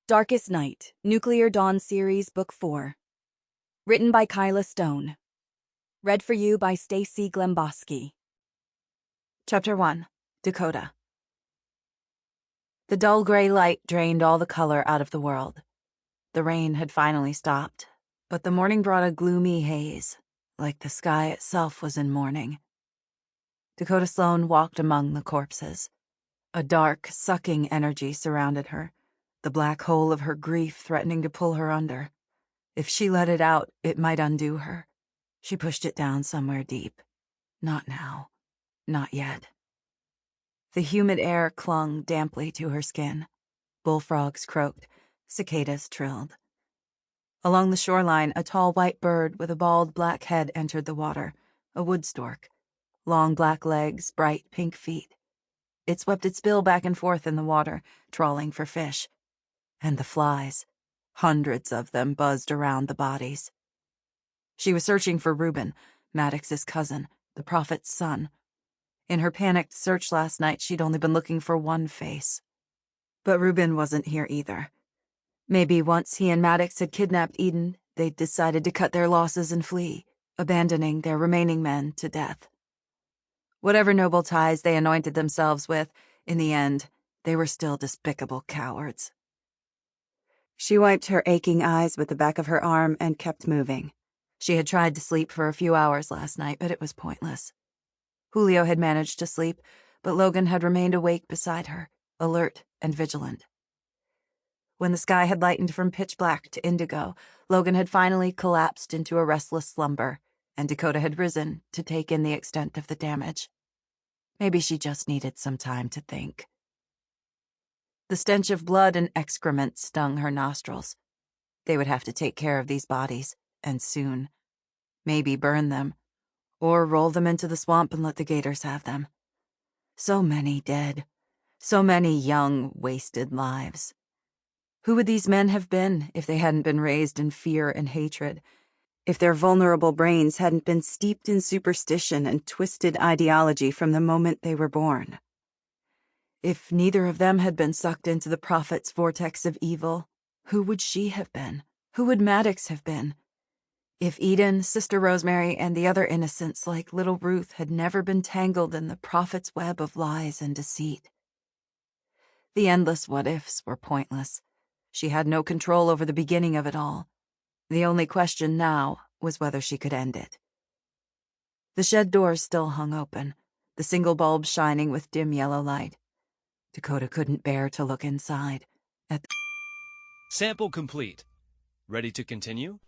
Darkest Night, Nuclear Dawn Series, Book 4. Written by Kyla Stone. Read for you by Stacey Glemboski. Chapter 1. Dakota. The dull gray light drained all the color out of the world. The rain had finally stopped, but the morning brought a gloomy haze, like the sky itself was in mourning. Dakota Sloan walked among the corpses. A dark, sucking energy surrounded her, the black hole of her grief threatening to pull her under. If she let it out, it might undo her. She pushed it down somewhere deep. Not now. Not yet. The humid air clung damply to her skin. Bullfrogs croaked. Cicadas trilled. Along the shoreline, a tall white bird with a bald black head entered the water, a wood stork. Long black legs, bright pink feet. It swept its bill back and forth in the water, trawling for fish. And the flies. Hundreds of them buzzed around the bodies. She was searching for Reuben, Maddox's cousin, the prophet's son. In her panicked search last night, she'd only been looking for one face. But Reuben wasn't here either. Maybe once he and Maddox had kidnapped Eden, they'd decided to cut their losses and flee, abandoning their remaining men to death. Whatever noble ties they anointed themselves with, in the end, they were still despicable cowards. She wiped her aching eyes with the back of her arm and kept moving. She had tried to sleep for a few hours last night, but it was pointless. Julio had managed to sleep, but Logan had remained awake beside her, alert and vigilant. When the sky had lightened from pitch black to indigo, Logan had finally collapsed into a restless slumber, and Dakota had risen to take in the extent of the damage. Maybe she just needed some time to think. The stench of blood and excrement stung her nostrils. They would have to take care of these bodies, and soon. Maybe burn them, or roll them into the swamp and let the gators have them. So many dead. So many young, wasted lives. Who would these men have been if they hadn't been raised in fear and hatred? If their vulnerable brains hadn't been steeped in superstition and twisted ideology from the moment they were born? If neither of them had been sucked into the prophet's vortex of evil, who would she have been? Who would Maddox have been? If Eden, Sister Rosemary, and the other innocents like little Ruth had never been tangled in the prophet's web of lies and deceit. The endless what-ifs were pointless. She had no control over the beginning of it all. The only question now was whether she could end it. The shed doors still hung open, the single bulb shining with dim yellow light. Dakota couldn't bear to look inside. Sample complete. Ready to continue?